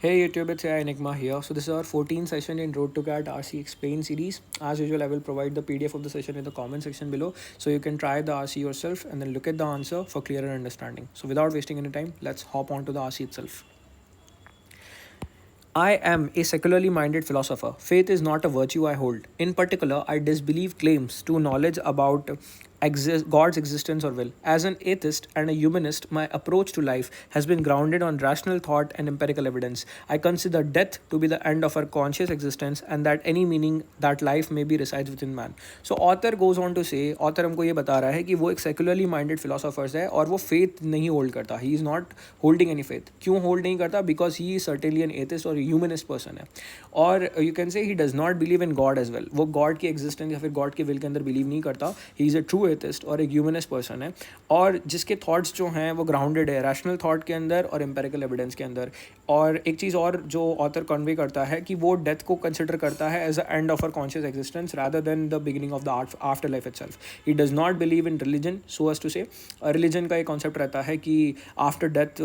Hey YouTube, it's AI Enigma here. So this is our 14th session in Road to CAT RC Explain series. As usual, I will provide the PDF of the session in the comment section below, so you can try the RC yourself and then look at the answer for clearer understanding. So without wasting any time, let's hop on to the RC itself. I am a secularly minded philosopher. Faith is not a virtue I hold. In particular, I disbelieve claims to knowledge about God's existence or will. As an atheist and a humanist, my approach to life has been grounded on rational thought and empirical evidence. I consider death to be the end of our conscious existence and that any meaning that life may be resides within man. So author goes on to say, author हमको ये बता रहा है कि वो एक secularly minded philosophers है और वो faith नहीं hold करता. He is not holding any faith. क्यों hold नहीं करता? Because he is certainly an atheist और humanist person है. और you can say he does not believe in God as well. वो God की existence या फिर God के will के अंदर believe नहीं करता. He is a true atheist और एक ह्यूमनिस्ट पर्सन है और जिसके थॉट्स जो हैं वो ग्राउंडेड है रैशनल थॉट के अंदर और एम्पेरिकल एविडेंस के अंदर. और एक चीज़ और जो ऑथर कन्वे करता है कि वो डेथ को कंसिडर करता है as a end of our conscious existence rather than the beginning of the after life itself. He does not believe in religion. So as to say religion का एक concept रहता है कि after death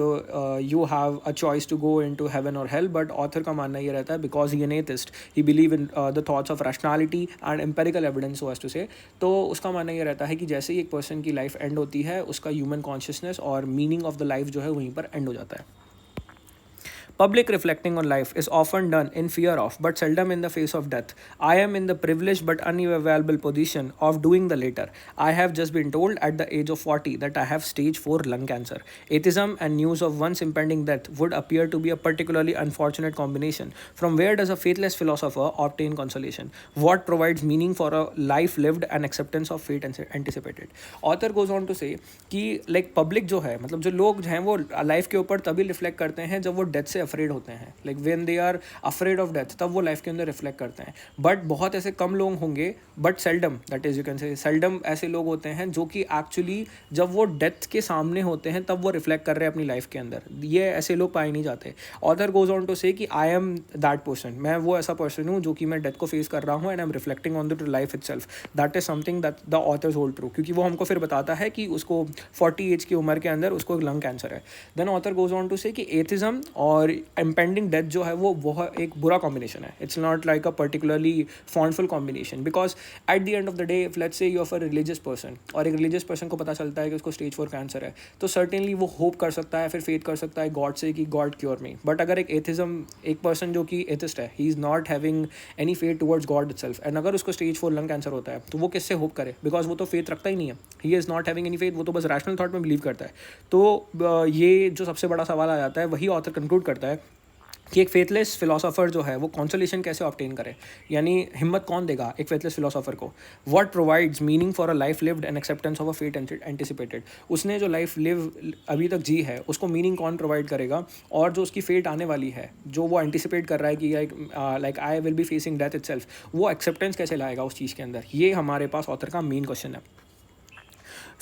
you have a choice to go into heaven और hell, but author का मानना ये रहता है because he an atheist he believe in the thoughts of rationality and empirical evidence. So as to से तो उसका मानना ये रहता है कि जैसे ही एक पर्सन की लाइफ एंड होती है उसका ह्यूमन कॉन्शियसनेस और मीनिंग ऑफ द लाइफ जो है वहीं पर एंड हो जाता है. Public reflecting on life is often done in fear of, but seldom in the face of death. I am in the privileged but unavailable position of doing the latter. I have just been told at the age of 40 that I have stage 4 lung cancer. Atheism and news of one's impending death would appear to be a particularly unfortunate combination. From where does a faithless philosopher obtain consolation? What provides meaning for a life lived and acceptance of fate anticipated? Author goes on to say कि like public जो है मतलब जो लोग हैं वो life के ऊपर तभी रिफ्लेक्ट करते हैं जब वो डेथ से अफ्रेड होते हैं. Like when they are afraid of death तब वो लाइफ के अंदर रिफ्लेक्ट करते हैं. बट बहुत ऐसे कम लोग होंगे, but seldom, that is you can से सेल्डम ऐसे लोग होते हैं जो कि एक्चुअली जब वो डेथ के सामने होते हैं तब वो रिफ्लेक्ट कर रहे हैं अपनी लाइफ के अंदर. ये ऐसे लोग पाए नहीं जाते. Author goes on to say कि आई एम दैट पर्सन. मैं वो ऐसा पर्सन हूँ जो कि मैं डेथ को फेस कर रहा हूँ and I am reflecting on the life itself. That is something that the author's hold true, क्योंकि वो हमको फिर बताता है कि उसको 40 एज की उम्र के अंदर उसको लंग कैंसर है. Then author goes on to say कि एथिज्म और इम्पेंडिंग डेथ जो है वो एक बुरा कॉम्बिनेशन है. It's not like a particularly fondful combination because at the end of the day if let's say you are a religious person और एक रिलीजियस पर्सन को पता चलता है कि उसको स्टेज 4 कैंसर है तो सर्टेनली वो होप कर सकता है, फिर फेथ कर सकता है गॉड से कि गॉड क्योर मी. बट अगर एक एथिज्म, एक पर्सन जो कि एथिस्ट है, he is not having any faith towards God itself, and अगर उसको स्टेज 4 लंग कैंसर होता है तो वो किससे होप करे बिकॉज वो तो फेथ रखता ही नहीं है. He is not having any faith, वो तो बस रैशनल थॉट में बिलीव करता है. तो ये जो सबसे बड़ा सवाल आ जाता है वही ऑथर कंक्लूड करता है कि एक फेथलेस फिलोसोफर जो है वो कॉन्सोलेशन कैसे ऑब्टेन करे, यानी हिम्मत कौन देगा एक फेथलेस फिलोसोफर को. What provides meaning for a life lived and acceptance of a fate anticipated. उसने जो लाइफ लिव अभी तक जी है उसको मीनिंग कौन प्रोवाइड करेगा, और जो उसकी फेट आने वाली है जो वो एंटिसिपेट कर रहा है कि like I will be facing death itself, वो एक्सेप्टेंस कैसे लाएगा उस चीज़ के अंदर. ये हमारे पास ऑथर का मेन क्वेश्चन है.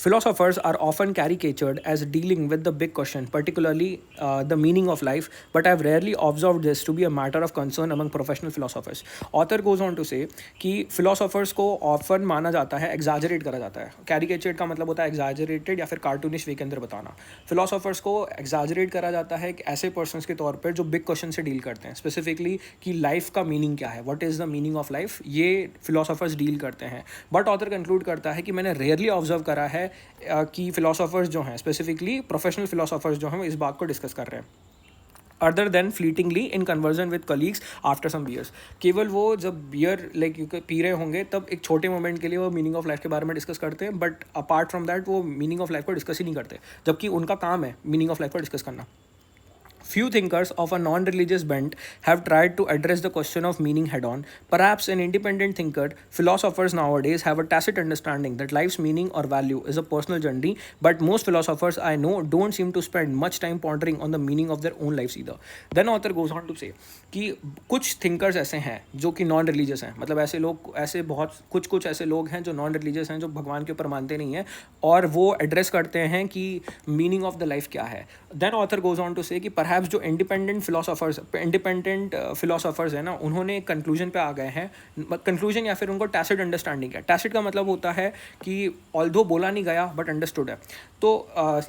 Philosophers are often caricatured as dealing with the big question, particularly the meaning of life, but I've rarely observed this to be a matter of concern among professional philosophers. Author goes on to say कि philosophers को often माना जाता है, exaggerate करा जाता है. Caricatured का मतलब होता है exaggerated या फिर cartoonish way के अंदर बताना. Philosophers को exaggerate करा जाता है ऐसे persons के तौर पर जो big question से deal करते हैं, specifically कि life का meaning क्या है, what is the meaning of life, ये philosophers deal करते हैं. But author conclude करता है कि मैंने rarely observe करा है कि फिलोसोफर्स जो हैं, स्पेसिफिकली प्रोफेशनल फिलोसोफर्स जो हैं, वो इस बात को डिस्कस कर रहे हैं other than fleetingly in conversion with colleagues after some beers. केवल वो जब बियर लाइक पी रहे होंगे तब एक छोटे मोमेंट के लिए वो मीनिंग ऑफ लाइफ के बारे में डिस्कस करते हैं, बट अपार्ट फ्रॉम दैट वो मीनिंग ऑफ लाइफ को डिस्कस ही नहीं करते, जबकि उनका काम है मीनिंग ऑफ लाइफ को डिस्कस करना. Few thinkers of a non-religious bent have tried to address the question of meaning head-on. Perhaps an independent thinker, philosophers nowadays have a tacit understanding that life's meaning or value is a personal journey, but most philosophers I know don't seem to spend much time pondering on the meaning of their own lives either. Then author goes on to say कि कुछ thinkers ऐसे हैं जो कि non-religious हैं, मतलब ऐसे लोग, ऐसे बहुत कुछ ऐसे लोग हैं जो non-religious हैं, जो भगवान के ऊपर मानते नहीं हैं और वो एड्रेस करते हैं कि मीनिंग ऑफ द लाइफ क्या है. Then author goes on to say कि perhaps perhaps जो इंडिपेंडेंट फिलोसोफर्स हैं ना, उन्होंने एक कंक्लूजन पे आ गए हैं, कंक्लूजन या फिर उनको टैसिड अंडरस्टैंडिंग है। टैसिड का मतलब होता है कि ऑल्दो बोला नहीं गया बट अंडरस्टूड है। तो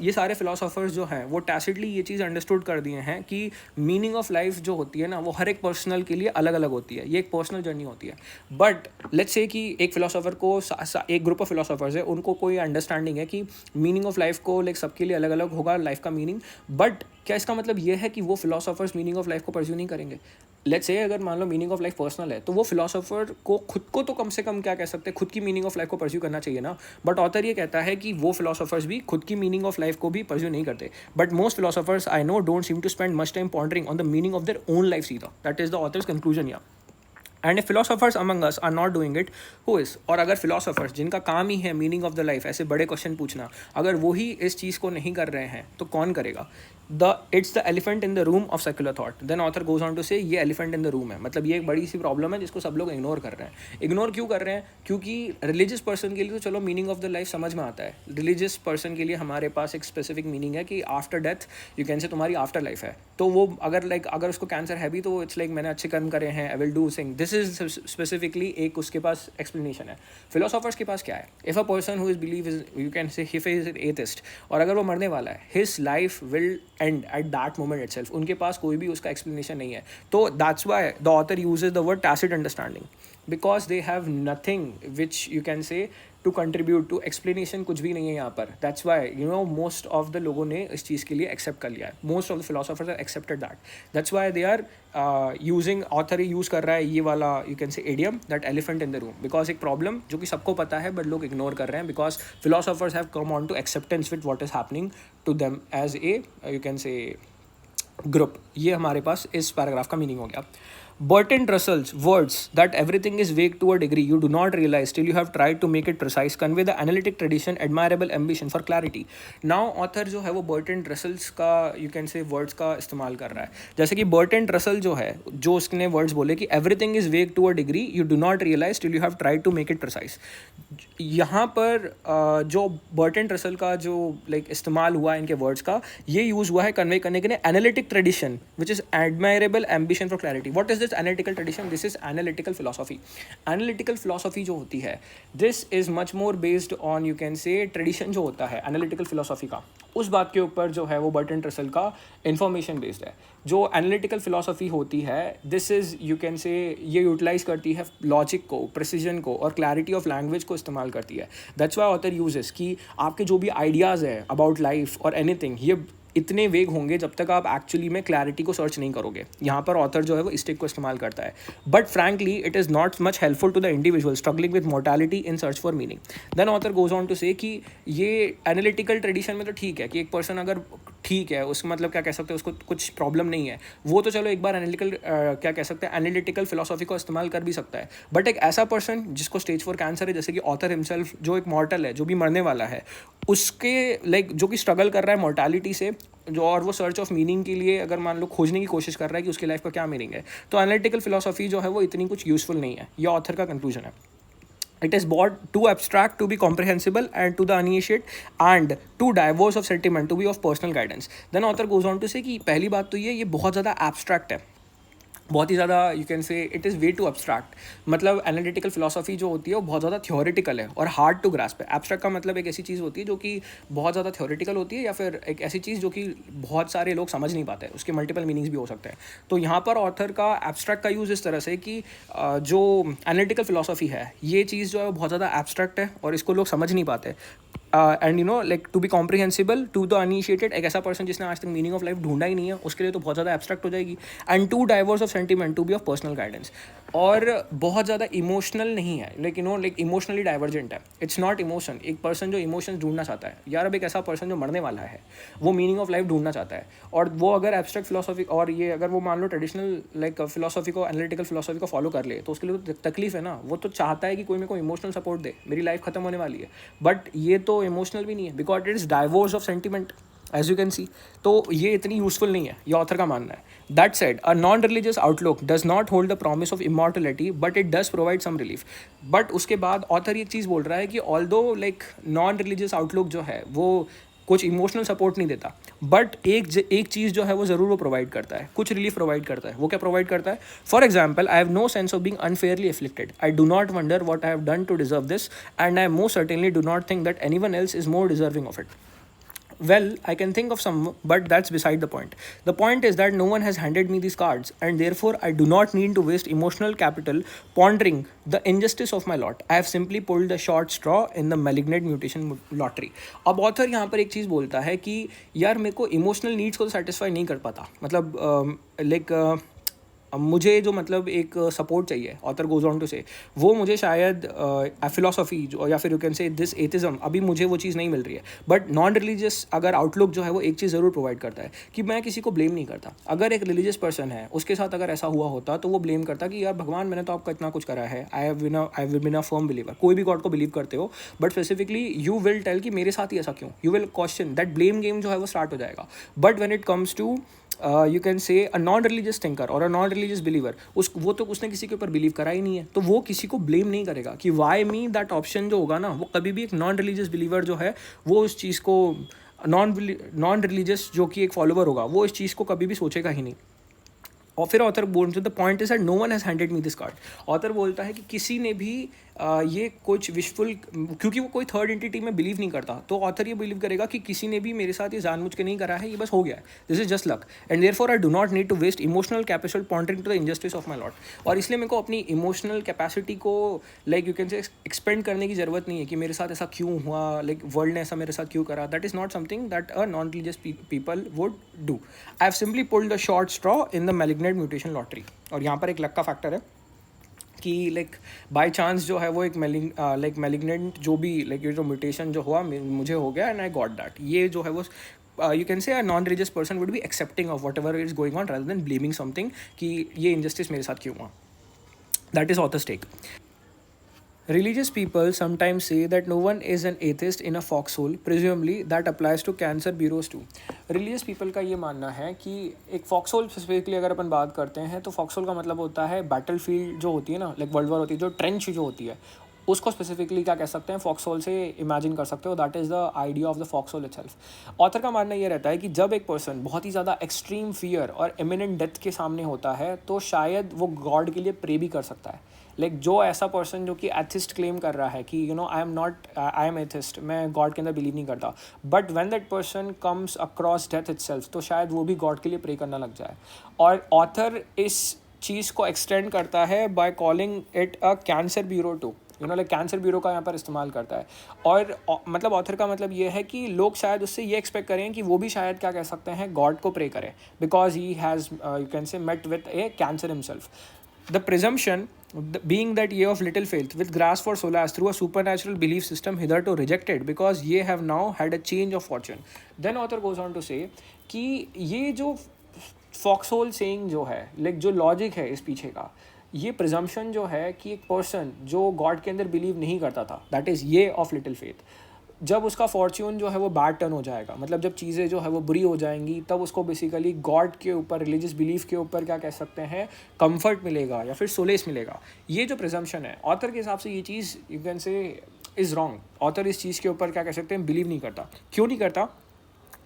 ये सारे फिलोसोफर्स जो हैं वो टैसिडली ये चीज़ अंडरस्टूड कर दिए हैं कि मीनिंग ऑफ लाइफ जो होती है ना, वो हर एक पर्सनल के लिए अलग अलग होती है, ये एक पर्सनल जर्नी होती है। बट लेट्स से कि एक फिलोसोफर को एक ग्रुप ऑफ फिलोसोफर्स है, उनको कोई अंडरस्टैंडिंग है कि मीनिंग ऑफ लाइफ को लाइक सबके लिए अलग अलग होगा लाइफ का मीनिंग, बट क्या इसका मतलब ये है कि वो फिलोसोफर्स मीनिंग ऑफ लाइफ को परस्यू नहीं करेंगे? लेट्स से अगर मान लो मीनिंग ऑफ लाइफ पर्सनल है, तो वो फिलोसोफर को खुद को तो कम से कम क्या कह सकते हैं, खुद की मीनिंग ऑफ लाइफ को परस्यू करना चाहिए ना। बट ऑथर ये कहता है कि वो फिलोसोफर्स भी खुद की मीनिंग ऑफ लाइफ को भी परस्यू नहीं करते। But most philosophers I know don't seem to spend much time pondering on the meaning of their own life either. That is the author's conclusion. या and if philosophers among us are not doing it, who is? और अगर philosophers जिनका काम ही है meaning of the life ऐसे बड़े question पूछना, अगर वो ही इस चीज़ को नहीं कर रहे हैं तो कौन करेगा? It's the elephant in the room of secular thought. Then author goes on to say ये एलिफेंट इन द रूम है, मतलब ये एक बड़ी सी प्रॉब्लम है जिसको सब लोग इग्नोर कर रहे हैं। इग्नोर क्यों कर रहे हैं? क्योंकि रिलीजियस पर्सन के लिए तो चलो मीनिंग ऑफ द लाइफ समझ में आता है। रिलीजियस पर्सन के लिए हमारे पास एक स्पेसिफिक मीनिंग है कि आफ्टर डेथ यू कैन से तुम्हारी आफ्टर लाइफ है। तो वो अगर उसको कैंसर है भी तो इट्स लाइक मैंने अच्छे कर्म करे हैं, आई will do thing, this is specifically एक उसके पास एक्सप्लेनेशन है। फिलोसोफर्स के पास क्या है? If a person who is believe is you can say if is atheist, और अगर वो मरने वाला है, his life will end at that moment itself, उनके पास कोई भी उसका एक्सप्लेनेशन नहीं है। तो that's why the author uses the word tacit understanding, because they have nothing which you can say to contribute to explanation, कुछ भी नहीं है यहाँ पर। That's why you know most of the लोगों ने इस चीज़ के लिए एक्सेप्ट कर लिया है। Most of the philosophers are accepted that. That's why they are using, author ही यूज़ कर रहा है ये वाला you can say idiom, that elephant in the room, because एक प्रॉब्लम जो कि सबको पता है बट लोग इग्नोर कर रहे हैं, because philosophers have come on to acceptance with what is happening to them as a you can say group. ये हमारे पास इस पैराग्राफ का मीनिंग हो गया। Bertrand Russell's words that everything is vague to a degree you do not realize till you have tried to make it precise convey the analytic tradition admirable ambition for clarity. Now author जो है वो Bertrand Russell's का you can say words का इस्तेमाल कर रहा है। जैसे कि Bertrand Russell जो है, जो उसने words बोले कि everything is vague to a degree you do not realize till you have tried to make it precise. यहाँ पर जो Bertrand Russell का जो लाइक इस्तेमाल हुआ इनके वर्ड्स का, ये यूज़ हुआ है कन्वे करने के लिए analytic tradition which is admirable ambition for clarity. What is this analytical tradition? This is analytical philosophy. Analytical philosophy जो होती है, this is much more based on you can से ट्रेडिशन जो होता है एनालिटिकल फिलोसॉफी का, उस बात के ऊपर जो है वो बर्ट्रैंड रसल का इन्फॉर्मेशन बेस्ड है। जो एनालिटिकल फिलोसॉफी होती है, दिस इज़ यू कैन से ये यूटिलाइज करती है लॉजिक को, प्रिसीजन को और क्लैरिटी ऑफ लैंग्वेज को इस्तेमाल करती है। दैट्स व्हाई ऑथर यूजेस कि आपके जो भी आइडियाज़ है अबाउट लाइफ और एनीथिंग, ये इतने वेग होंगे जब तक आप एक्चुअली में क्लैरिटी को सर्च नहीं करोगे। यहाँ पर ऑथर जो है वो इस टिक को इस्तेमाल करता है। But frankly it is not much helpful to the individual struggling with mortality in search for meaning. Then author goes on to say कि ये एनालिटिकल ट्रेडिशन में तो ठीक है कि एक पर्सन अगर ठीक है, उसका मतलब क्या कह सकते हैं, उसको कुछ प्रॉब्लम नहीं है, वो तो चलो एक बार एनालिटिकल क्या कह सकते हैं एनालिटिकल फिलोसॉफी को इस्तेमाल कर भी सकता है। बट एक ऐसा पर्सन जिसको स्टेज 4 कैंसर है, जैसे कि ऑथर हिमसेल्फ जो एक मॉर्टल है, जो भी मरने वाला है, उसके लाइक जो कि स्ट्रगल कर रहा है मोर्टैलिटी से, जो और वो सर्च ऑफ मीनिंग के लिए अगर मान लो खोजने की कोशिश कर रहा है कि उसकी लाइफ का क्या मीनिंग है, तो एनालिटिकल फिलोसॉफी जो है वो इतनी कुछ यूजफुल नहीं है। यह ऑथर का कंक्लूजन है। It is bought too abstract to be comprehensible and to the uninitiated and too diverse of sentiment to be of personal guidance. Then author goes on to say कि पहली बात तो ये बहुत ज़्यादा abstract है, बहुत ही ज़्यादा you can say it is way too abstract. मतलब एनालिटिकल फिलोसॉफी जो होती है वो बहुत ज़्यादा थ्योरेटिकल है और हार्ड टू ग्रास्प है। एब्स्ट्रैक्ट का मतलब एक ऐसी चीज़ होती है जो कि बहुत ज़्यादा थ्योरेटिकल होती है, या फिर एक ऐसी चीज़ जो कि बहुत सारे लोग समझ नहीं पाते, उसके मल्टीपल मीनिंग्स भी हो सकते हैं। तो यहाँ पर ऑथर का एब्स्ट्रैक्ट का यूज़ इस तरह से कि जो एनालिटिकल फिलोसॉफी है, ये चीज़ जो है वो बहुत ज़्यादा एब्स्ट्रैक्ट है और इसको लोग समझ नहीं पाते। And you know like to be comprehensible to the uninitiated, एक ऐसा पर्सन जिसने आज तक मीनिंग ऑफ लाइफ ढूंढा ही नहीं है, उसके लिए तो बहुत ज़्यादा एब्स्ट्रैक्ट हो जाएगी। And to diverse of sentiment to be of personal guidance, और बहुत ज़्यादा इमोशनल नहीं है, like you know like emotionally divergent है। It's not emotion. एक पर्सन जो इमोशंस ढूंढना चाहता है, यार अब एक ऐसा पर्सन जो मरने वाला है, वो मीनिंग ऑफ लाइफ ढूंढना चाहता है, और वो अगर एब्स्ट्रैक्ट फिलोसॉफी और ये अगर वो मान लो ट्रेडिशनल लाइक फिलोसॉफी को, एनालिटिकल फिलोसॉफी को फॉलो कर ले, तो उसके लिए तो तकलीफ है ना। वो तो चाहता है कि कोई मेरे को इमोशनल सपोर्ट दे, मेरी लाइफ खत्म होने वाली है, बट ये तो इमोशनल भी नहीं है because it is divorce of sentiment as you can see. तो ये इतनी यूजफुल नहीं है, ये ऑथर का मानना है। That said, a non religious outlook does not hold the promise of immortality but it does provide some relief. But उसके बाद ऑथर ये चीज़ बोल रहा है कि although like non religious outlook जो है वो कुछ इमोशनल सपोर्ट नहीं देता, बट एक चीज़ जो है वो ज़रूर वो प्रोवाइड करता है, कुछ रिलीफ प्रोवाइड करता है. वो क्या प्रोवाइड करता है? For example, I have no sense of being unfairly afflicted. I do not wonder what I have done to deserve this, and I most certainly do not think that anyone else is more deserving of it. Well, I can think of some, but that's beside the point. The point is that no one has handed me these cards, and therefore I do not need to waste emotional capital pondering the injustice of my lot. I have simply pulled the short straw in the malignant mutation lottery. अब author यहाँ पर एक चीज़ बोलता है कि यार मेरे को इमोशनल नीड्स को सेटिस्फाई नहीं कर पाता, मतलब मुझे जो मतलब एक सपोर्ट चाहिए, ऑथर गोज ऑन टू से, वो मुझे शायद फिलोसफी जो या फिर यू कैन से दिस एथिज्म, अभी मुझे वो चीज़ नहीं मिल रही है. बट नॉन रिलीजियस अगर आउटलुक जो है वो एक चीज़ ज़रूर प्रोवाइड करता है कि मैं किसी को ब्लेम नहीं करता. अगर एक रिलीजियस पर्सन है उसके साथ अगर ऐसा हुआ होता तो वो ब्लेम करता कि यार भगवान मैंने तो आपका इतना कुछ करा है, I have been a firm believer. कोई भी गॉड को बिलीव करते हो, but specifically you will tell कि मेरे साथ ही ऐसा क्यों, you will question that, blame game जो है वो स्टार्ट हो जाएगा. But when it comes to you can say a non religious thinker और अ नॉन रिलीजियस बिलीवर, वो तो उसने किसी के ऊपर बिलीव करा ही नहीं है, तो वो किसी को ब्लेम नहीं करेगा कि वाई मी. दैट ऑप्शन जो होगा ना, वो कभी भी एक नॉन रिलीजियस बिलीवर जो है वो उस चीज़ को, नॉन रिलीजियस जो कि एक फॉलोवर होगा, वो इस चीज़ को कभी भी सोचेगा ही नहीं. और फिर ऑथर बोलते the point is that no one has handed me this card. Author बोलता है कि किसी ने भी ये कुछ विशफुल, क्योंकि वो कोई थर्ड एंटिटी में बिलीव नहीं करता, तो ऑथर ये बिलीव करेगा कि किसी ने भी मेरे साथ ये जानबूझ के नहीं करा है, ये बस हो गया है, this is just luck, and therefore I do not need to waste emotional capital pondering to the injustice of my lot. और इसलिए मेरे को अपनी इमोशनल कैपेसिटी को like you can say expend करने की ज़रूरत नहीं है कि मेरे साथ ऐसा क्यों हुआ, लाइक वर्ल्ड ने ऐसा मेरे साथ क्यों करा. That is not something that a non religious people would do. I have simply pulled the short straw in the malignant mutation lottery. और यहाँ पर एक लक का फैक्टर है कि लाइक बाय चांस जो है वो एक मैलिग्नेंट जो भी लाइक ये जो म्यूटेशन जो हुआ मुझे हो गया, एंड आई गॉट दैट. ये जो है वो you can say a non religious person would be accepting of whatever is going on rather than blaming something कि ये इनजस्टिस मेरे साथ क्यों हुआ. That is author's take. Religious people sometimes say that no one is an atheist in a foxhole. Presumably that applies to cancer bureaus too. Religious people का ये मानना है कि एक foxhole स्पेसिफिकली अगर अपन बात करते हैं तो foxhole का मतलब होता है battlefield जो होती है ना, लाइक वर्ल्ड वॉर होती है, जो ट्रेंच जो होती है उसको स्पेसिफिकली क्या कह सकते हैं, फॉक्सहोल से इमेजिन कर सकते हो. That is the idea of the foxhole itself. Author का मानना ये रहता है कि जब एक पर्सन बहुत ही ज़्यादा एक्सट्रीम फियर और इमिनेंट डेथ के सामने होता है तो शायद वो गॉड के लिए प्रे भी कर सकता है. लाइक जो ऐसा पर्सन जो कि एथिस्ट क्लेम कर रहा है कि you know I am atheist, मैं गॉड के अंदर बिलीव नहीं करता, but when that person comes across death itself तो शायद वो भी गॉड के लिए प्रे करना लग जाए. और ऑथर इस चीज़ को एक्सटेंड करता है by calling it a cancer bureau too, you know, like cancer bureau का यहाँ पर इस्तेमाल करता है. और मतलब ऑथर का मतलब ये है कि लोग शायद उससे ये एक्सपेक्ट करें कि वो भी शायद क्या कह सकते हैं, गॉड को प्रे करें, because he has you can say met with a cancer himself. The presumption being that ye of little faith with grasp for solace through a supernatural belief system hitherto rejected because ye have now had a change of fortune. Then author goes on to say कि ये जो foxhole saying जो है, like जो logic है इस पीछे का, ये प्रिजम्पशन जो है कि एक पर्सन जो गॉड के अंदर बिलीव नहीं करता था, दैट इज़ ये ऑफ लिटिल फेथ, जब उसका फॉर्च्यून जो है वो बैड टर्न हो जाएगा, मतलब जब चीज़ें जो है वो बुरी हो जाएंगी, तब उसको बेसिकली गॉड के ऊपर, रिलीजियस बिलीफ के ऊपर क्या कह सकते हैं, कंफर्ट मिलेगा या फिर सोलेस मिलेगा. ये जो प्रिजम्पशन है ऑथर के हिसाब से ये चीज़ you can say is wrong. Author इस चीज़ के ऊपर क्या कह सकते हैं, बिलीव नहीं करता. क्यों नहीं करता?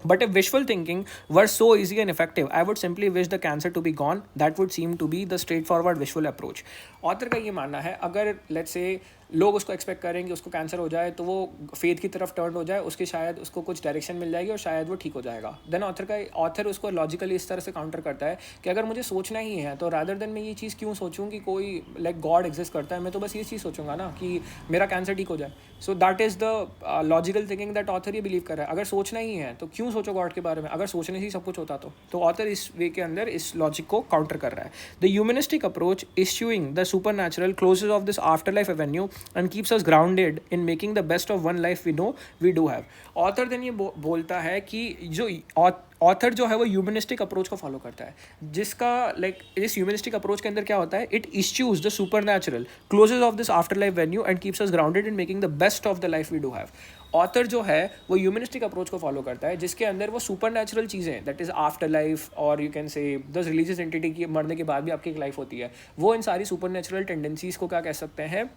But if wishful thinking were so easy and effective, I would simply wish the cancer to be gone. That would seem to be the straightforward wishful approach. Author का ये मानना है, अगर लेट्स से लोग उसको एक्सपेक्ट करें कि उसको कैंसर हो जाए तो वो फेथ की तरफ टर्न हो जाए, उसके शायद उसको कुछ डायरेक्शन मिल जाएगी और शायद वो ठीक हो जाएगा. देन ऑथर उसको लॉजिकली इस तरह से काउंटर करता है कि अगर मुझे सोचना ही है तो रादर देन मैं ये चीज़ क्यों सोचूं कि कोई लाइक गॉड एग्जिस्ट करता है, मैं तो बस ये चीज़ सोचूंगा ना कि मेरा कैंसर ठीक हो जाए. So that is the logical thinking that author ये बिलीव कर रहा है. अगर सोचना ही है तो क्यों सोचो गॉड के बारे में, अगर सोचने से ही सब कुछ होता तो ऑथर इस वे के अंदर इस लॉजिक को काउंटर कर रहा है. The humanistic approach issuing the supernatural closes of this afterlife avenue and keeps us grounded in making the best of one life we know we do have. Author then ये बोलता है कि जो author जो है वो ह्यूमनिस्टिक अप्रोच को follow करता है, जिसका लाइक इस ह्यूमनिस्टिक अप्रोच के अंदर क्या होता है, it issues the supernatural closes of this after life venue and keeps us grounded in making the best of the life we do have. Author जो है वो ह्यूमनिस्टिक अप्रोच को फॉलो करता है जिसके अंदर वो सुपर नेचुरल चीज़ें, दैट इज़ आफ्टर लाइफ और यू कैन से दस रिलीजियस एंटिटी की मरने के बाद भी आपकी एक लाइफ होती है, वो इन सारी सुपर नेचुरल टेंडेंसीज़ को क्या कह सकते हैं,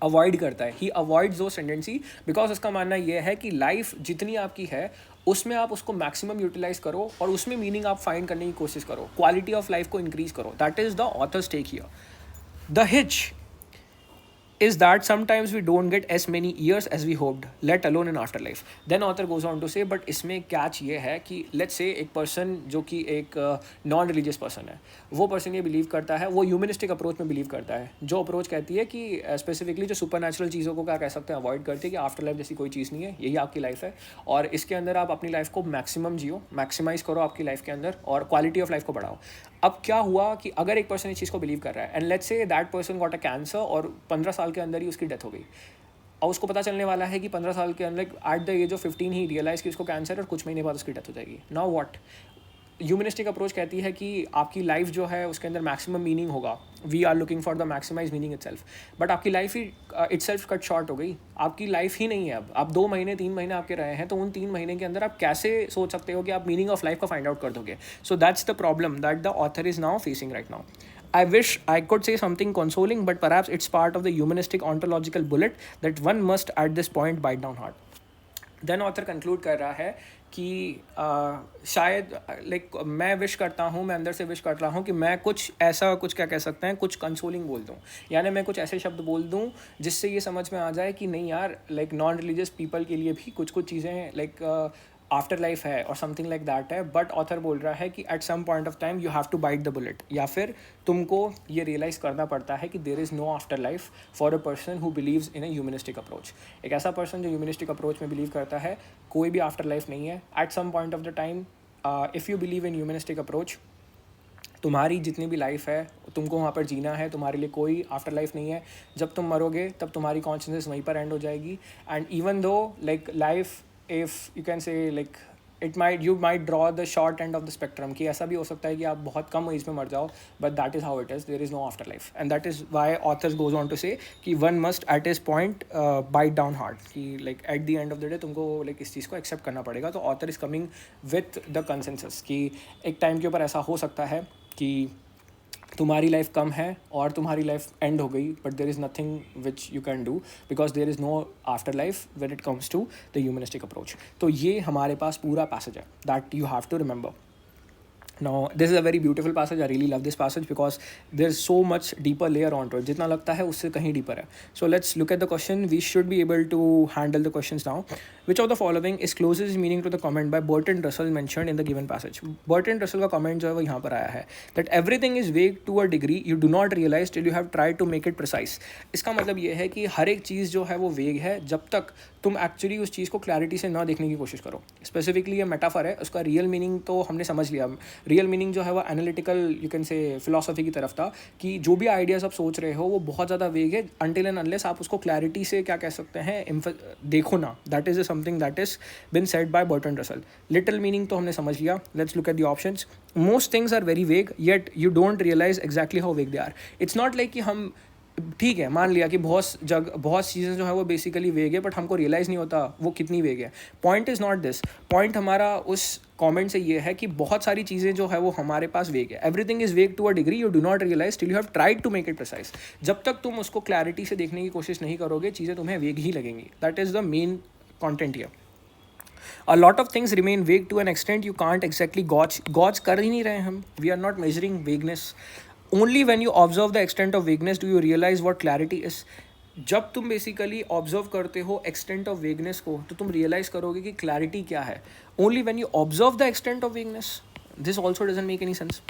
अवॉइड करता है, ही अवॉइड्स दो टेंडेंसी, बिकॉज उसका मानना यह है कि लाइफ जितनी आपकी है उसमें आप उसको मैक्सिमम यूटिलाइज करो और उसमें मीनिंग आप फाइंड करने की कोशिश करो, क्वालिटी ऑफ लाइफ को इंक्रीज करो. That is the author's take here. The hitch is that sometimes we don't get as many years as we hoped, let alone in afterlife. Then author goes on to say, but इसमें catch ये है कि let's say एक person जो कि एक non religious person है, वो पर्सन ये बिलीव करता है, वो ह्यूमनिस्टिक अप्रोच में बिलीव करता है, जो अप्रोच कहती है कि स्पेसिफिकली जो सुपर नेचुरल चीज़ों को क्या कह सकते हैं अवॉइड करती है, कि आफ्टर लाइफ जैसी कोई चीज़ नहीं है, यही आपकी लाइफ है और इसके अंदर आप अपनी लाइफ को मैक्सिमम जियो, मैक्सिमाइज करो आपकी लाइफ के अंदर और क्वालिटी ऑफ लाइफ को बढ़ाओ. अब क्या हुआ कि अगर एक पर्सन इस चीज़ को बिलीव कर रहा है and let's say that person got a cancer और 15 साल के अंदर ही उसकी डेथ हो गई, और उसको पता चलने वाला है कि 15 साल के अंदर एट द एज ऑफ 15 ही रियलाइज़ कि उसको कैंसर और कुछ महीने बाद उसकी डेथ हो जाएगी. Now what? ह्यूमनिस्टिक अप्रोच कहती है कि आपकी लाइफ जो है उसके अंदर मैक्सिमम मीनिंग होगा, we are looking for the maximise meaning itself, but आपकी लाइफ ही इटसेल्फ कट शॉर्ट हो गई, आपकी लाइफ ही नहीं है. अब आप 2 महीने 3 महीने आपके रहे हैं, तो उन 3 महीने के अंदर आप कैसे सोच सकते हो कि आप मीनिंग ऑफ लाइफ को फाइंड आउट कर दोगे? So that's the problem that the author is now facing right now. I wish I could say something consoling, but perhaps it's part of the humanistic ontological bullet that one must at this point bite down hard. Then author conclude कर रहा है कि शायद like मैं wish करता हूँ, मैं अंदर से विश कर रहा हूँ कि मैं कुछ ऐसा कुछ क्या कह सकते हैं, कुछ कंसोलिंग बोल दूँ, यानी मैं कुछ ऐसे शब्द बोल दूँ जिससे ये समझ में आ जाए कि नहीं यार, लाइक नॉन रिलीजियस पीपल के लिए भी कुछ कुछ चीज़ें लाइक आफ्टर लाइफ है और समथिंग लाइक दैट है. बट ऑथर बोल रहा है कि at some point of time you have to bite the bullet, या फिर तुमको ये रियलाइज़ करना पड़ता है कि there is no after life for a person who believes in a humanistic approach. एक ऐसा पर्सन जो ह्यूमनिस्टिक अप्रोच में बिलीव करता है कोई भी आफ्टर लाइफ नहीं है. At some point of the time if you believe in humanistic approach, तुम्हारी जितनी भी लाइफ है तुमको वहाँ पर जीना है, तुम्हारे लिए कोई आफ्टर लाइफ नहीं है. जब तुम मरोगे तब तुम्हारी कॉन्शियसनेस वहीं पर एंड हो जाएगी. And even though like life, if you can से like you might draw the short end of the spectrum, कि ऐसा भी हो सकता है कि आप बहुत कम एज में मर जाओ, but that is how it is, there is no after life. And that is why authors goes on to say कि one must at is point bite down hard, कि like at the end of the day तुमको like इस चीज़ को accept करना पड़ेगा. तो author is coming with the consensus कि एक टाइम के ऊपर ऐसा हो सकता है कि तुम्हारी लाइफ कम है और तुम्हारी लाइफ एंड हो गई, but there is nothing which you can do because there is no after life when it comes to the humanistic approach. तो ये हमारे पास पूरा पैसेज है that you have to remember. Now, this is a very beautiful passage. I really love this passage because there's so much deeper layer onto it. जितना लगता है उससे कहीं deeper है. So let's look at the question. We should be able to handle the questions now. Which of the following is closest meaning to the comment by Bertrand Russell mentioned in the given passage? Bertrand Russell का comment जो है वो यहाँ पर आया है that everything is vague to a degree you do not realize till you have tried to make it precise. इसका मतलब ये है कि हर एक चीज़ जो है वो वेग है जब तक तुम एक्चुअली उस चीज़ को क्लैरिटी से ना देखने की कोशिश करो. स्पेसिफिकली ये मेटाफर है, उसका रियल मीनिंग तो हमने समझ लिया. रियल मीनिंग जो है वो एनालिटिकल यू कैन से फिलोसफी की तरफ था कि जो भी आइडियाज़ आप सोच रहे हो वो बहुत ज़्यादा वेग है अनटिल एंड अनलेस आप उसको क्लैरिटी से क्या कह सकते हैं देखो ना. That is something that is been said by Bertrand Russell. Little meaning तो हमने समझ लिया. Let's look at the options. Most things are very vague yet you don't realise exactly how vague they are. It's not like कि हम ठीक है मान लिया कि बहुत चीज़ें जो है वो बेसिकली वेग है बट हमको रियलाइज़ नहीं होता वो कितनी वेग है. Point is not this. Point हमारा उस कमेंट से ये है कि बहुत सारी चीज़ें जो है वो हमारे पास वेग है. Everything is vague to a degree you do not realise till you have tried to make it precise. जब तक तुम उसको क्लैरिटी से देखने की कोशिश नहीं करोगे चीज़ें तुम्हें वेग ही लगेंगी. That is the main content here. A lot of things remain vague to an extent you can't exactly gauge कर ही नहीं रहे हम. We are not measuring vagueness. Only when you observe the extent of vagueness do you realize what clarity is. जब तुम basically observe करते हो extent of vagueness को तो तुम रियलाइज करोगे कि क्लैरिटी क्या है. Only when you observe the extent of vagueness, this also doesn't make any sense.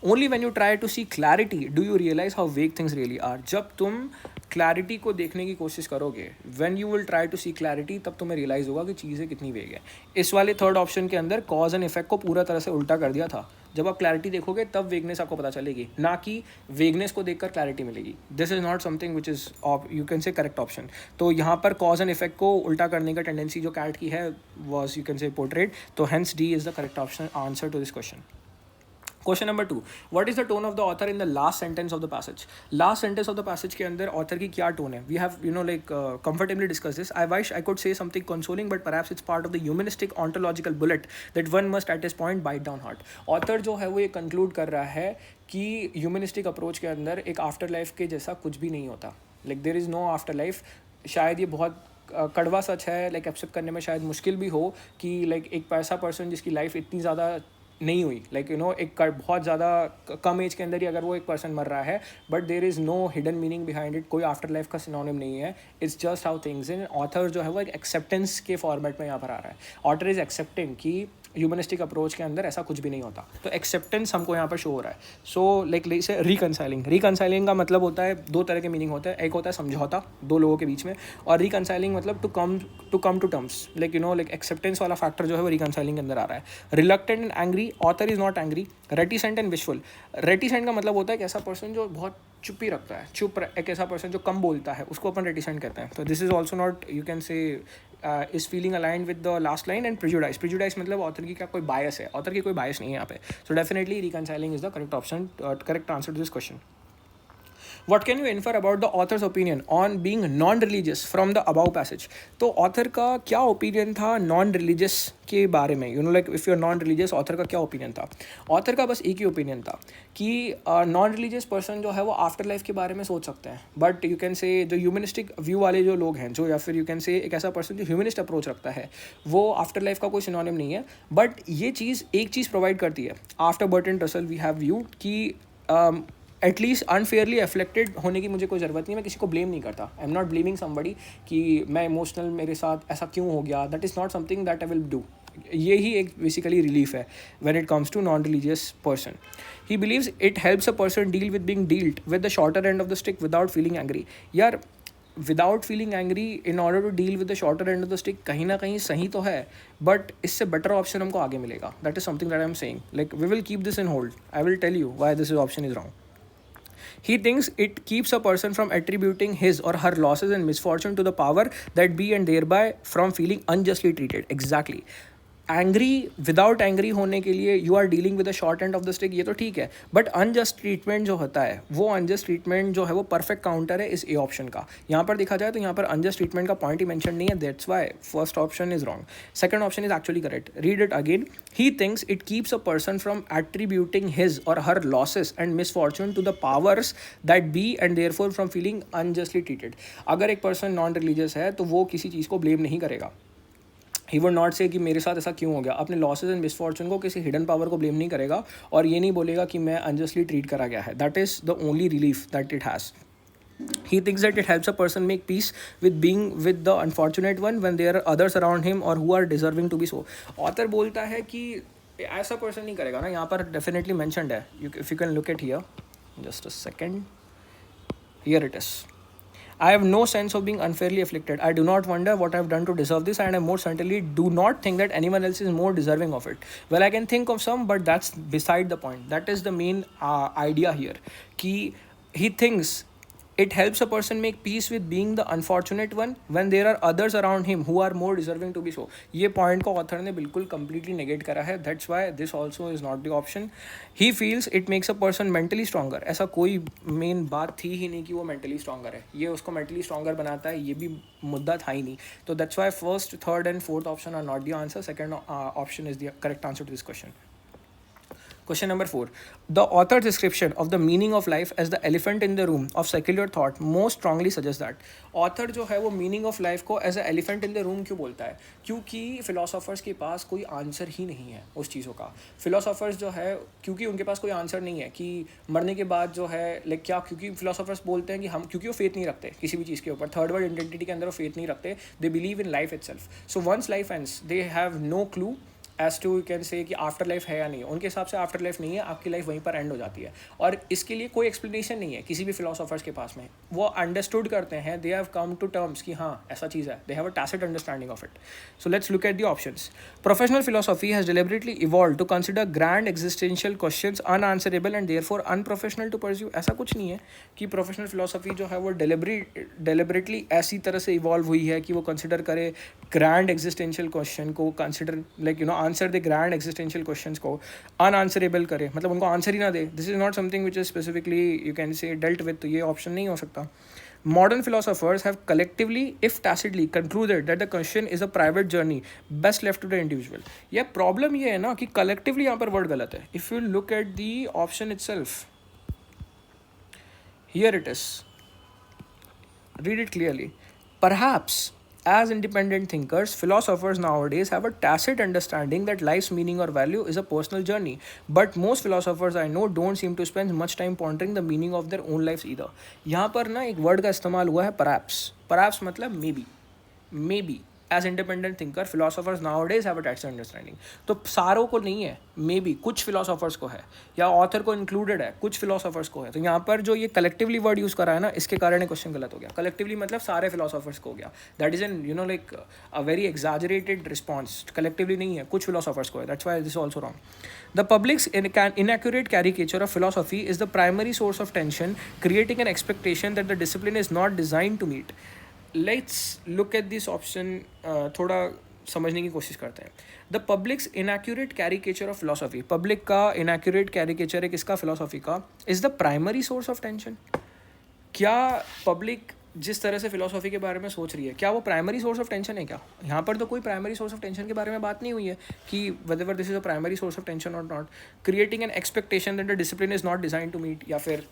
Only when you try to see clarity do you realise how vague things really are. जब तुम clarity को देखने की कोशिश करोगे, when you will try to see clarity, तब तुम्हें realise होगा कि चीज़ें कितनी वेग है. इस वाले थर्ड ऑप्शन के अंदर कॉज एंड इफेक्ट को पूरा तरह से उल्टा कर दिया था. जब आप क्लैरिटी देखोगे तब वेगनेस आपको पता चलेगी, ना कि वेगनेस को देखकर क्लैरिटी मिलेगी. This is not something which is you can से करेक्ट ऑप्शन. तो यहाँ पर कॉज एंड इफेक्ट को उल्टा करने का टेंडेंसी जो कैट की है was you can say portrait. तो hence D is the correct option answer to this question. Question number 2. What is the tone of the author in the last sentence of the passage? Last sentence of the passage के अंदर author की क्या tone है? We have comfortably discussed this. I wish I could say something consoling, but perhaps it's part of the humanistic ontological bullet that one must at this point bite down hard. Author जो है वो ये conclude कर रहा है कि humanistic approach के अंदर एक after life के जैसा कुछ भी नहीं होता. Like there is no after life. शायद ये बहुत कड़वा सच है, लाइक एक्सेप्ट करने में शायद मुश्किल भी हो कि लाइक एक ऐसा पर्सन जिसकी लाइफ इतनी ज़्यादा नहीं हुई, लाइक यू नो एक बहुत ज़्यादा कम एज के अंदर ही अगर वो एक पर्सन मर रहा है, but there is no hidden meaning behind it, कोई आफ्टर लाइफ का सिनोनिम नहीं है, it's just how things in. Author जो है वो एक एक्सेप्टेंस के फॉर्मेट में यहाँ पर आ रहा है। ऑथर इज एक्सेप्टिंग कि ह्यूमनिस्टिक अप्रोच के अंदर ऐसा कुछ भी नहीं होता, तो एक्सेप्टेंस हमको यहाँ पर शो हो रहा है। सो लाइक से रिकनसाइलिंग का मतलब होता है, दो तरह के मीनिंग होता है। एक होता है समझौता दो लोगों के बीच में, और रिकनसाइलिंग मतलब to come to terms, like you know like acceptance वाला फैक्टर जो है वो रिकनसाइलिंग के अंदर आ रहा है। Reluctant and angry, author is not angry. Reticent and wishful, reticent का मतलब होता है कि ऐसा पर्सन जो बहुत चुप ही रखता है, एक ऐसा पर्सन जो कम बोलता है, उसको अपन रेटिसेंट कहते हैं। तो this is also not, you can से is feeling aligned with the last line. And prejudice मतलब ऑथर की क्या कोई बायस है, ऑथर की कोई बायस नहीं है यहाँ पे। So definitely reconciling is the correct option, correct answer to this question. What can you infer about the author's opinion on being non-religious from the above passage? तो ऑथर का क्या ओपिनियन था नॉन रिलीजियस के बारे में? You know like if you are non religious, author का क्या opinion था? ऑथर का बस एक ही ओपिनियन था कि नॉन रिलीजियस पर्सन जो है वो आफ्टर लाइफ के बारे में सोच सकते हैं, बट यू कैन से जो ह्यूमनिस्टिक व्यू वाले जो लोग हैं, जो या फिर यू कैन से एक ऐसा पर्सन जो ह्यूमनिस्ट अप्रोच रखता है, वो आफ्टर लाइफ का कोई सिनोनिम नहीं है। बट ये चीज़ एक चीज़ प्रोवाइड करती है, after Bertrand Russell we have view कि एटलीस्ट अनफेयरली अफ्लेक्टेड होने की मुझे कोई ज़रूरत नहीं है। मैं किसी को ब्लेम नहीं करता, I am not blaming somebody कि मैं इमोशनल, मेरे साथ ऐसा क्यों हो गया, that is not something that I will do. ये ही एक बेसिकली रिलीफ है when it comes to non religious person. He believes it helps a person deal with being dealt with the shorter end of the stick without feeling angry. यार without feeling angry in order to deal with the shorter end of the stick कहीं ना कहीं सही तो है, but इससे better option हमको आगे मिलेगा। That is something that I am saying, like we will keep this in hold, I will tell you why this option is wrong. He thinks it keeps a person from attributing his or her losses and misfortune to the power that be, and thereby from feeling unjustly treated. Exactly. Angry without angry होने के लिए you are dealing with the short end of the stick, ये तो ठीक है, but unjust treatment जो होता है, वो अनजस्ट ट्रीटमेंट जो है वो परफेक्ट काउंटर है इस ए ऑप्शन का। यहाँ पर देखा जाए तो यहाँ पर अनजस्ट ट्रीटमेंट का पॉइंट ही मेंशन नहीं है, that's why first option is wrong. Second option is actually correct, read it again. He thinks it keeps a person from attributing his or her losses and misfortune to the powers that be, and therefore from feeling unjustly treated. अगर एक person non religious है तो वो किसी चीज़ को blame नहीं करेगा, he would not से कि मेरे साथ ऐसा क्यों हो गया, अपने लॉसेज एंड मिसफॉर्चून को किसी हिडन पावर को ब्लेम नहीं करेगा, और ये नहीं बोलेगा कि मैं अनजस्टली ट्रीट करा गया है। That is the only relief that it has. He thinks that it helps a person make peace with being with the unfortunate one when there are others around him or who are deserving to be so. Author बोलता है कि ऐसा person नहीं करेगा ना, यहाँ पर definitely mentioned है, if you can look at here, just a second, here it is. I have no sense of being unfairly afflicted. I do not wonder what I have done to deserve this, and I more certainly do not think that anyone else is more deserving of it. Well, I can think of some, but that's beside the point. That is the main idea here. Ki he thinks it helps a person make peace with being the unfortunate one when there are others around him who are more deserving to be so. ये point को author ने बिल्कुल completely negate करा है, that's why this also is not the option. He feels it makes a person mentally stronger, ऐसा कोई main बात थी ही नहीं कि वो मेंटली स्ट्रॉन्गर है, ये उसको मेंटली स्ट्रॉन्गर बनाता है, ये भी मुद्दा था ही नहीं। तो that's why first, third and fourth option are not the answer, second option is the correct answer to this question. Question number 4. The author's description of the meaning of life as the elephant in the room of secular thought most strongly suggests that. Author जो है वो meaning of life को as a elephant in the room क्यों बोलता है? क्योंकि philosophers के पास कोई आंसर ही नहीं है उस चीज़ों का। philosophers जो है, क्योंकि उनके पास कोई आंसर नहीं है कि मरने के बाद जो है लाइक क्या, क्योंकि philosophers बोलते हैं कि हम, क्योंकि वो फेथ नहीं रखते किसी भी चीज़ के ऊपर, थर्ड वर्ल्ड आइडेंटिटी के अंदर वो फेथ नहीं रखते, they believe in life itself. So once life ends they have no clue as to can say कि आफ्टर लाइफ है या नहीं है। उनके हिसाब से आफ्टर लाइफ नहीं है, आपकी लाइफ वहीं पर एंड हो जाती है, और इसके लिए कोई एक्सप्लेनेशन नहीं है किसी भी फिलोसोफर्स के पास में। वो अंडरस्टूड करते हैं, they have come to terms कि हाँ ऐसा चीज़ है, they have a tacit understanding of it. So let's look at the options. Professional philosophy has deliberately evolve to consider grand existential questions unanswerable and therefore unprofessional to pursue. ऐसा कुछ नहीं है कि प्रोफेशनल फिलोसॉफी जो है वो deliberately ऐसी तरह से इवॉल्व हुई है कि वो कंसिडर करे ग्रैंड एग्जिस्टेंशियल क्वेश्चन को, consider like you know answer the grand existential questions को अनआंसरेबल करे, मतलब उनको आंसर ही ना दे। This is not something which is specifically you can say dealt with, तो ये ऑप्शन नहीं हो सकता। Modern philosophers have collectively, if tacitly, concluded that the question is a private journey best left to the individual. यह problem ये है ना कि collectively यहाँ पर वर्ड गलत है। If you look at the option itself, here it is. Read it clearly. Perhaps, as independent thinkers, philosophers nowadays have a tacit understanding that life's meaning or value is a personal journey. But most philosophers I know don't seem to spend much time pondering the meaning of their own lives either. यहाँ पर ना एक word का इस्तेमाल हुआ है perhaps. Perhaps मतलब maybe. Maybe. As independent thinker, philosophers nowadays have a tacit understanding. तो सारों को नहीं है, मे बी कुछ फिलोसोफर्स को है, या ऑथर को इंक्लूडेड है, कुछ फिलोसोफर्स को है. तो यहाँ पर जो ये कलेक्टिवली वर्ड यूज़ करा है ना, इसके कारण ये क्वेश्चन गलत हो गया. कलेक्टिवली मतलब सारे फिलोसोफर्स को हो गया. That is an like a very exaggerated response. Collectively नहीं है, कुछ फिलोसोफर्स को है. That's why this also wrong. The public's inaccurate caricature of philosophy is the primary source of tension, creating an expectation that the discipline is not designed to meet. Let's look at this option. थोड़ा समझने की कोशिश करते हैं. The publics inaccurate caricature of philosophy. Public का inaccurate caricature है किसका? Philosophy का. Is the primary source of tension. क्या पब्लिक जिस तरह से फिलोसॉफी के बारे में सोच रही है, क्या वो प्राइमरी सोर्स ऑफ टेंशन है क्या? यहाँ पर तो कोई प्राइमरी सोर्स ऑफ टेंशन के बारे में बात नहीं हुई है कि whether this is a primary source of tension or not. Creating an expectation that the discipline is not design to meet, या फिर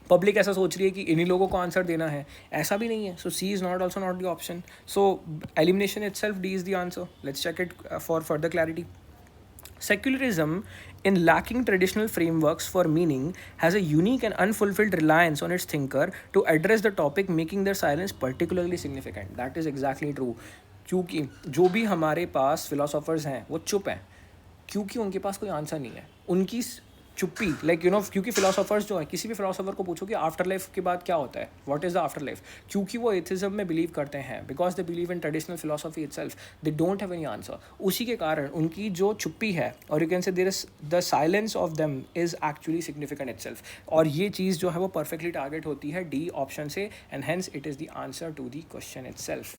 पब्लिक ऐसा सोच रही है कि इन्हीं लोगों को आंसर देना है. ऐसा भी नहीं है. So C is not also not the option. So elimination itself D is the answer. Let's check it for further clarity. Secularism, in lacking traditional frameworks for meaning, has a unique and unfulfilled reliance on its thinker to address the topic, making their silence particularly significant. That is exactly true. क्योंकि जो भी हमारे पास philosophers हैं वो चुप हैं, क्योंकि उनके पास कोई आंसर नहीं है. उनकी चुप्पी, लाइक क्योंकि फिलोसोफर्स जो है, किसी भी फिलोसोफर को पूछो कि आफ्टर लाइफ के बाद क्या होता है, what is the after life, क्योंकि वो एथिज्म में बिलीव करते हैं, because they believe in traditional philosophy itself, they don't have any answer. उसी के कारण उनकी जो चुप्पी है, और you can say there is the silence of them is actually significant itself. और ये चीज़ जो है वो परफेक्टली टारगेट होती है डी ऑप्शन से, and hence it is the answer to the question itself.